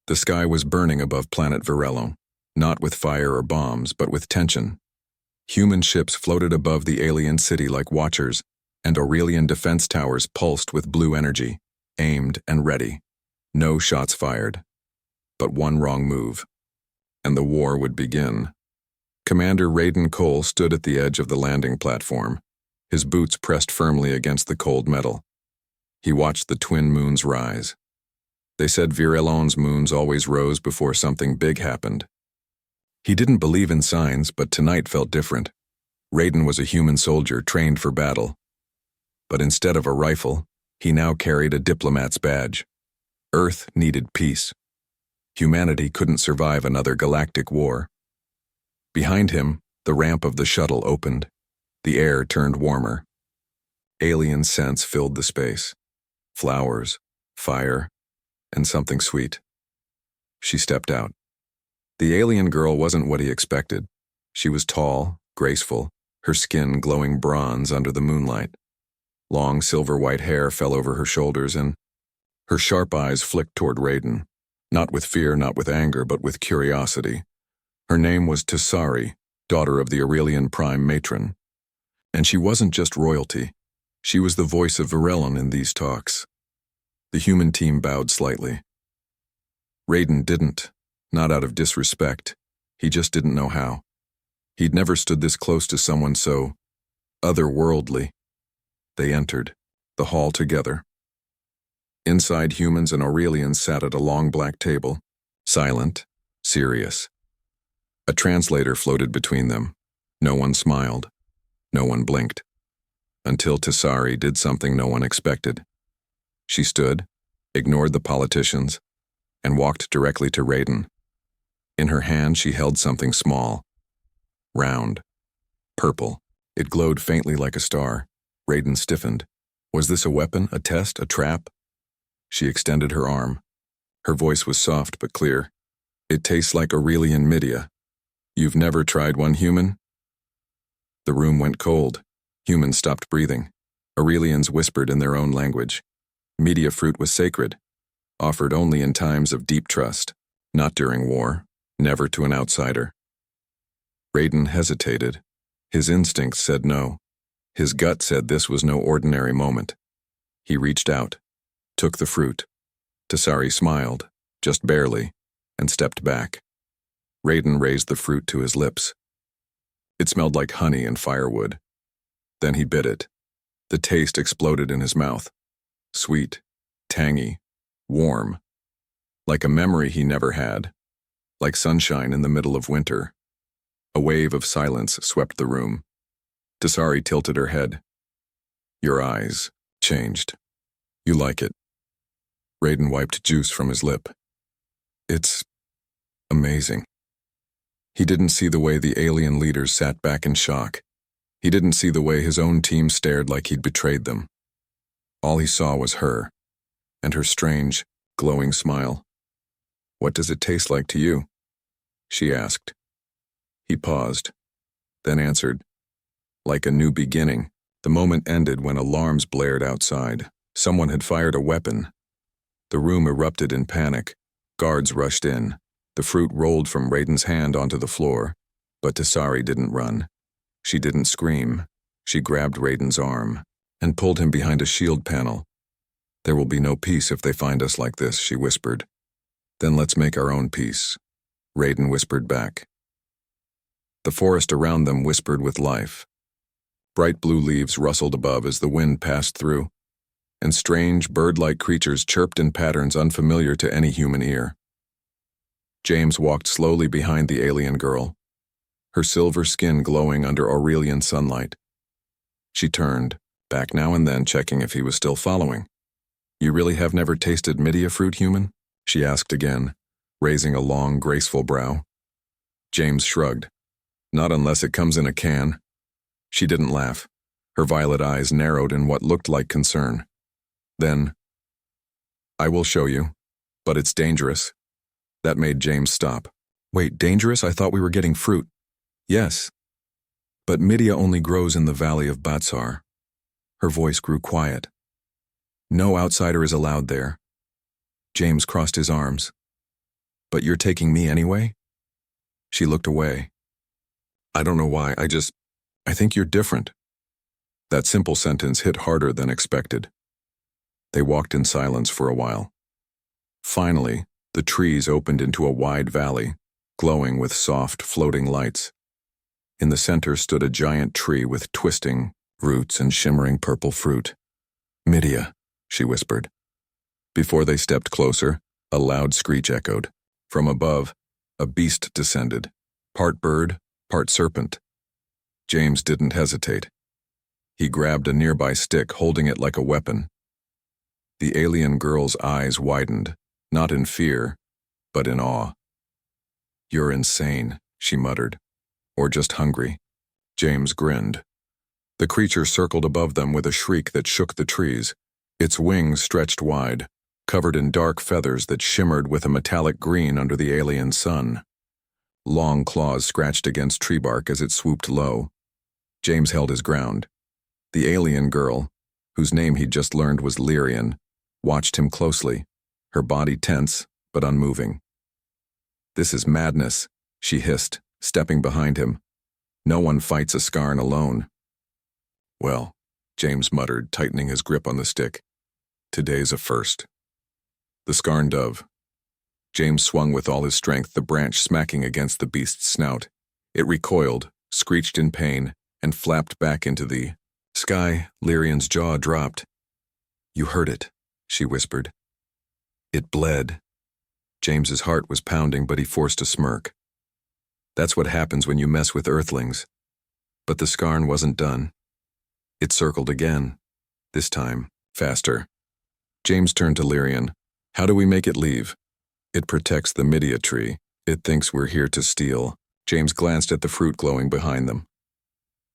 The sky was burning above planet Virello, not with fire or bombs, but with tension. Human ships floated above the alien city like watchers, and Aurelian defense towers pulsed with blue energy, aimed and ready. No shots fired. But one wrong move, and the war would begin. Commander Raiden Cole stood at the edge of the landing platform, his boots pressed firmly against the cold metal. He watched the twin moons rise. They said Virelon's moons always rose before something big happened. He didn't believe in signs, but tonight felt different. Raiden was a human soldier trained for battle. But instead of a rifle, he now carried a diplomat's badge. Earth needed peace. Humanity couldn't survive another galactic war. Behind him, the ramp of the shuttle opened. The air turned warmer. Alien scents filled the space. Flowers, fire, and something sweet. She stepped out. The alien girl wasn't what he expected. She was tall, graceful, her skin glowing bronze under the moonlight. Long silver-white hair fell over her shoulders, and her sharp eyes flicked toward Raiden, not with fear, not with anger, but with curiosity. Her name was Tessari, daughter of the Aurelian Prime Matron. And she wasn't just royalty. She was the voice of Virelon in these talks. The human team bowed slightly. Raiden didn't, not out of disrespect. He just didn't know how. He'd never stood this close to someone so otherworldly. They entered the hall together. Inside, humans and Aurelians sat at a long black table, silent, serious. A translator floated between them. No one smiled. No one blinked. Until Tessari did something no one expected. She stood, ignored the politicians, and walked directly to Raiden. In her hand she held something small, round, purple. It glowed faintly like a star. Raiden stiffened. Was this a weapon, a test, a trap? She extended her arm. Her voice was soft but clear. It tastes like Aurelian Midia. You've never tried one, human? The room went cold. Humans stopped breathing. Aurelians whispered in their own language. Midia fruit was sacred, offered only in times of deep trust, not during war, never to an outsider. Raiden hesitated. His instincts said no. His gut said this was no ordinary moment. He reached out, took the fruit. Tessari smiled, just barely, and stepped back. Raiden raised the fruit to his lips. It smelled like honey and firewood. Then he bit it. The taste exploded in his mouth. Sweet, tangy, warm. Like a memory he never had. Like sunshine in the middle of winter. A wave of silence swept the room. Tessari tilted her head. Your eyes changed. You like it. Raiden wiped juice from his lip. It's amazing. He didn't see the way the alien leaders sat back in shock. He didn't see the way his own team stared like he'd betrayed them. All he saw was her, and her strange, glowing smile. What does it taste like to you? She asked. He paused, then answered. Like a new beginning. The moment ended when alarms blared outside. Someone had fired a weapon. The room erupted in panic. Guards rushed in. The fruit rolled from Raiden's hand onto the floor, but Tessari didn't run. She didn't scream. She grabbed Raiden's arm and pulled him behind a shield panel. There will be no peace if they find us like this, she whispered. Then let's make our own peace, Raiden whispered back. The forest around them whispered with life. Bright blue leaves rustled above as the wind passed through, and strange bird-like creatures chirped in patterns unfamiliar to any human ear. James walked slowly behind the alien girl, her silver skin glowing under Aurelian sunlight. She turned, back now and then checking if he was still following. You really have never tasted Midia fruit, human? She asked again, raising a long, graceful brow. James shrugged. Not unless it comes in a can. She didn't laugh. Her violet eyes narrowed in what looked like concern. Then, I will show you, but it's dangerous. That made James stop. Wait, dangerous? I thought we were getting fruit. Yes, but Midia only grows in the valley of Batsar. Her voice grew quiet. No outsider is allowed there. James crossed his arms. But you're taking me anyway? She looked away. I don't know why, I think you're different. That simple sentence hit harder than expected. They walked in silence for a while. Finally, the trees opened into a wide valley, glowing with soft, floating lights. In the center stood a giant tree with twisting roots and shimmering purple fruit. Midia, she whispered. Before they stepped closer, a loud screech echoed. From above, a beast descended, part bird, part serpent. James didn't hesitate. He grabbed a nearby stick, holding it like a weapon. The alien girl's eyes widened, not in fear, but in awe. You're insane, she muttered. Or just hungry. James grinned. The creature circled above them with a shriek that shook the trees. Its wings stretched wide, covered in dark feathers that shimmered with a metallic green under the alien sun. Long claws scratched against tree bark as it swooped low. James held his ground. The alien girl, whose name he'd just learned was Aurelian, watched him closely, her body tense but unmoving. This is madness, she hissed, stepping behind him. No one fights a Skarn alone. Well, James muttered, tightening his grip on the stick. Today's a first. The Skarn dove. James swung with all his strength, the branch smacking against the beast's snout. It recoiled, screeched in pain, and flapped back into the sky. Aurelian's jaw dropped. You heard it, she whispered. It bled. James's heart was pounding, but he forced a smirk. That's what happens when you mess with earthlings. But the Skarn wasn't done. It circled again, this time faster. James turned to Aurelian. How do we make it leave? It protects the Midia tree. It thinks we're here to steal. James glanced at the fruit glowing behind them.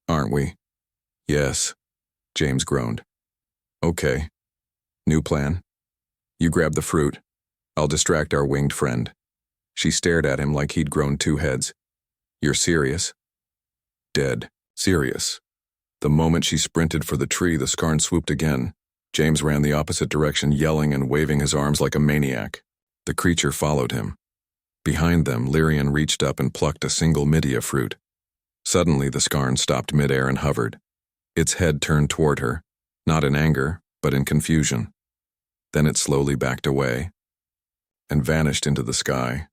Aren't we? Yes, James groaned. Okay. New plan? You grab the fruit. I'll distract our winged friend. She stared at him like he'd grown two heads. You're serious? Dead. Serious. The moment she sprinted for the tree, the Skarn swooped again. James ran the opposite direction, yelling and waving his arms like a maniac. The creature followed him. Behind them, Aurelian reached up and plucked a single Midia fruit. Suddenly, the Skarn stopped midair and hovered. Its head turned toward her, not in anger, but in confusion. Then it slowly backed away and vanished into the sky.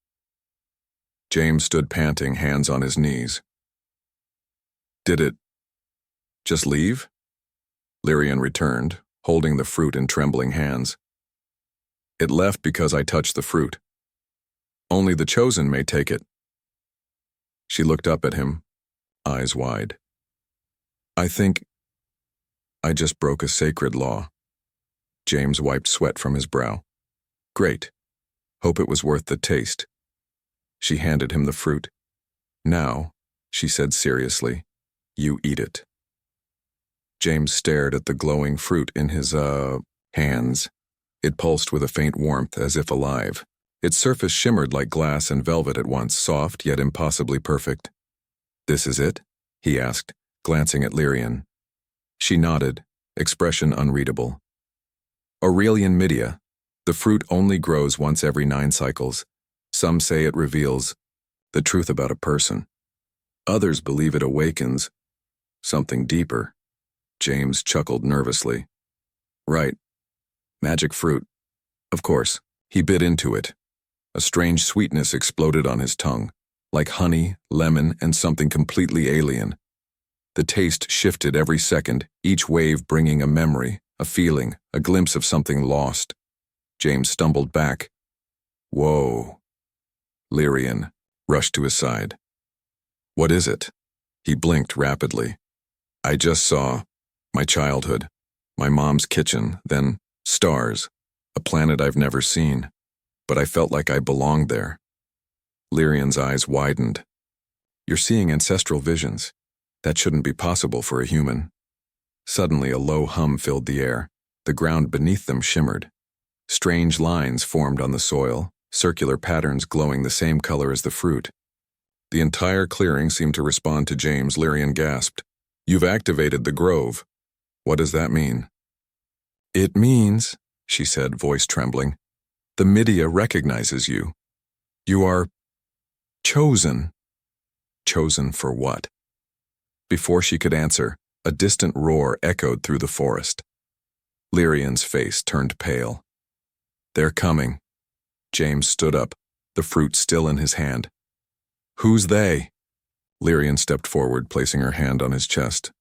James stood panting, hands on his knees. Did it just leave? Aurelian returned, holding the fruit in trembling hands. It left because I touched the fruit. Only the chosen may take it. She looked up at him, eyes wide. I think I just broke a sacred law. James wiped sweat from his brow. Great. Hope it was worth the taste. She handed him the fruit. Now, she said seriously, you eat it. James stared at the glowing fruit in his, hands. It pulsed with a faint warmth, as if alive. Its surface shimmered like glass and velvet at once, soft yet impossibly perfect. This is it? He asked, glancing at Aurelian. She nodded, expression unreadable. Aurelian Midia. The fruit only grows once every 9 cycles. Some say it reveals the truth about a person. Others believe it awakens something deeper. James chuckled nervously. Right. Magic fruit. Of course. He bit into it. A strange sweetness exploded on his tongue, like honey, lemon, and something completely alien. The taste shifted every second, each wave bringing a memory, a feeling, a glimpse of something lost. James stumbled back. Whoa. Aurelian rushed to his side. What is it? He blinked rapidly. I just saw my childhood, my mom's kitchen, then stars, a planet I've never seen, but I felt like I belonged there. Aurelian's eyes widened. You're seeing ancestral visions. That shouldn't be possible for a human. Suddenly, a low hum filled the air. The ground beneath them shimmered. Strange lines formed on the soil, circular patterns glowing the same color as the fruit. The entire clearing seemed to respond to James. Aurelian gasped. You've activated the grove. What does that mean? It means, she said, voice trembling, the Midia recognizes you. You are chosen. Chosen for what? Before she could answer, a distant roar echoed through the forest. Lyrian's face turned pale. They're coming. James stood up, the fruit still in his hand. Who's they? Lyrian stepped forward, placing her hand on his chest.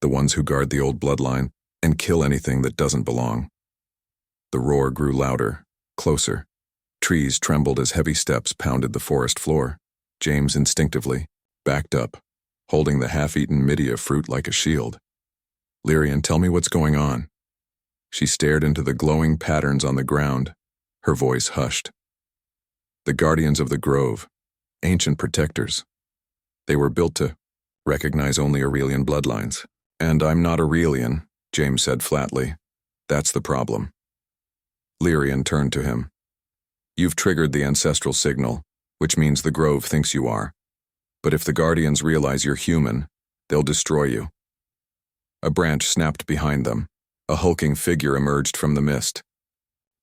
The ones who guard the old bloodline and kill anything that doesn't belong. The roar grew louder, closer. Trees trembled as heavy steps pounded the forest floor. James instinctively backed up, holding the half-eaten Midia fruit like a shield. Lyrian, tell me what's going on. She stared into the glowing patterns on the ground, her voice hushed. The guardians of the grove, ancient protectors. They were built to recognize only Aurelian bloodlines. And I'm not Aurelian, James said flatly. That's the problem. Lyrian turned to him. You've triggered the ancestral signal, which means the grove thinks you are. But if the guardians realize you're human, they'll destroy you. A branch snapped behind them. A hulking figure emerged from the mist.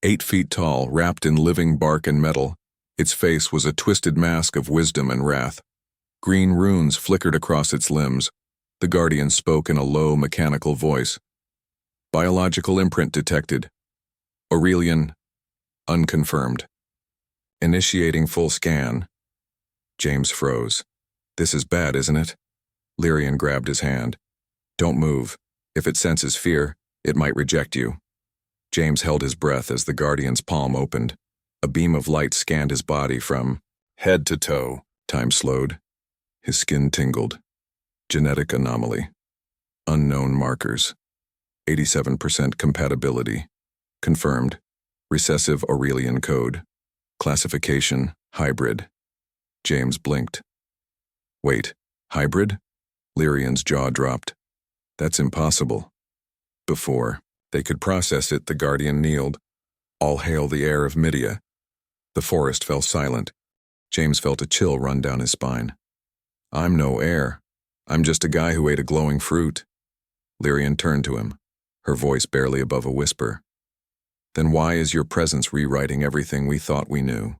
8 feet tall, wrapped in living bark and metal, its face was a twisted mask of wisdom and wrath. Green runes flickered across its limbs. The guardian spoke in a low, mechanical voice. Biological imprint detected. Aurelian, unconfirmed. Initiating full scan. James froze. This is bad, isn't it? Lyrian grabbed his hand. Don't move. If it senses fear, it might reject you. James held his breath as the guardian's palm opened. A beam of light scanned his body from head to toe. Time slowed. His skin tingled. Genetic anomaly. Unknown markers. 87% compatibility. Confirmed. Recessive Aurelian code. Classification, hybrid. James blinked. Wait, hybrid? Lyrian's jaw dropped. That's impossible. Before they could process it, the guardian kneeled. All hail the heir of Midia. The forest fell silent. James felt a chill run down his spine. I'm no heir. I'm just a guy who ate a glowing fruit. Lyrian turned to him, her voice barely above a whisper. Then why is your presence rewriting everything we thought we knew?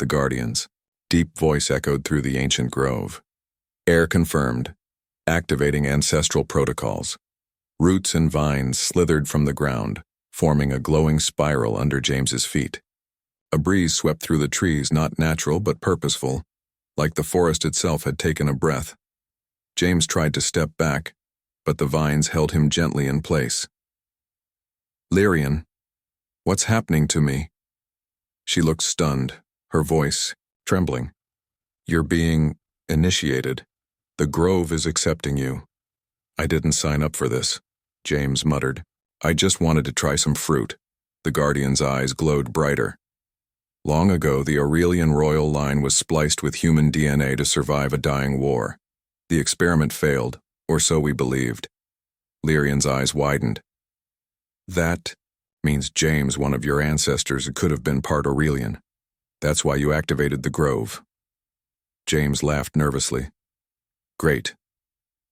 The guardian's deep voice echoed through the ancient grove. Heir confirmed. Activating ancestral protocols. Roots and vines slithered from the ground, forming a glowing spiral under James's feet. A breeze swept through the trees, not natural but purposeful, like the forest itself had taken a breath. James tried to step back, but the vines held him gently in place. Lyrian, what's happening to me? She looked stunned, her voice trembling. You're being initiated. The grove is accepting you. I didn't sign up for this, James muttered. I just wanted to try some fruit. The guardian's eyes glowed brighter. Long ago, the Aurelian royal line was spliced with human DNA to survive a dying war. The experiment failed, or so we believed. Lyrian's eyes widened. That means James, one of your ancestors, could have been part Aurelian. That's why you activated the grove. James laughed nervously. Great.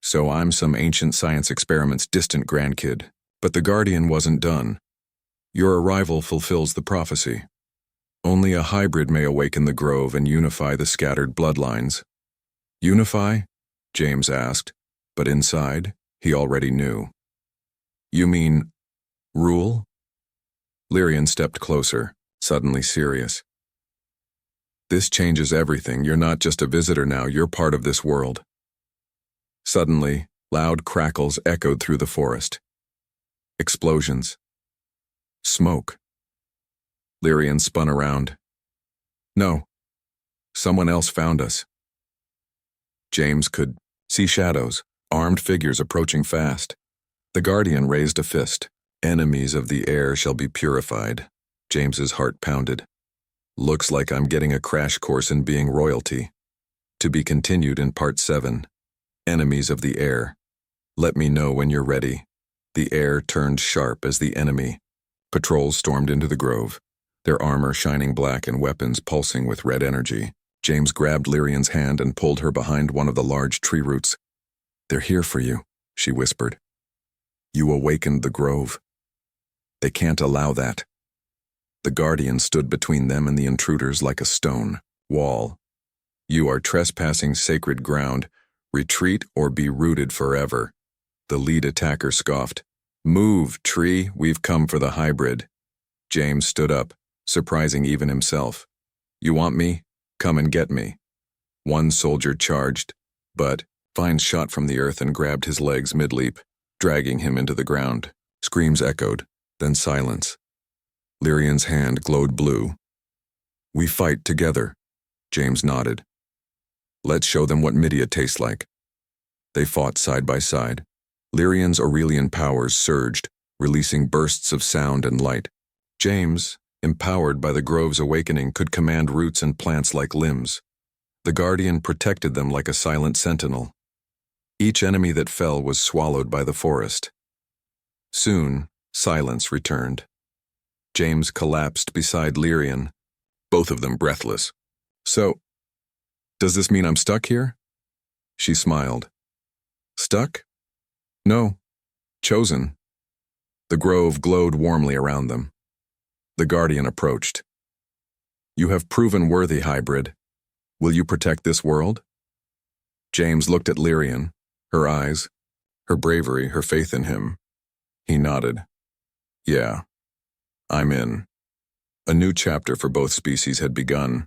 So I'm some ancient science experiment's distant grandkid. But the Guardian wasn't done. Your arrival fulfills the prophecy. Only a hybrid may awaken the grove and unify the scattered bloodlines. Unify? James asked, but inside, he already knew. You mean rule? Lyrian stepped closer, suddenly serious. This changes everything. You're not just a visitor now, you're part of this world. Suddenly, loud crackles echoed through the forest. Explosions. Smoke. Lyrian spun around. No. Someone else found us. James could see shadows, armed figures approaching fast. The Guardian raised a fist. Enemies of the heir shall be purified. James's heart pounded. Looks like I'm getting a crash course in being royalty. To be continued in Part 7. Enemies of the heir. Let me know when you're ready. The heir turned sharp as the enemy. Patrols stormed into the grove, their armor shining black and weapons pulsing with red energy. James grabbed Lyrian's hand and pulled her behind one of the large tree roots. They're here for you, she whispered. You awakened the grove. They can't allow that. The guardian stood between them and the intruders like a stone wall. "You are trespassing sacred ground. Retreat or be rooted forever." The lead attacker scoffed. "Move, tree, we've come for the hybrid." James stood up, surprising even himself. "You want me? Come and get me." One soldier charged, but Vine shot from the earth and grabbed his legs mid-leap, dragging him into the ground. Screams echoed, then silence. Lyrian's hand glowed blue. "We fight together," James nodded. "Let's show them what Midia tastes like." They fought side by side. Lyrian's Aurelian powers surged, releasing bursts of sound and light. James, empowered by the grove's awakening, could command roots and plants like limbs. The guardian protected them like a silent sentinel. Each enemy that fell was swallowed by the forest. Soon, silence returned. James collapsed beside Lyrian, both of them breathless. "So, does this mean I'm stuck here?" She smiled. "Stuck? No. Chosen." The grove glowed warmly around them. The guardian approached. "You have proven worthy, hybrid. Will you protect this world?" James looked at Lyrian, her eyes, her bravery, her faith in him. He nodded. "Yeah, I'm in." A new chapter for both species had begun.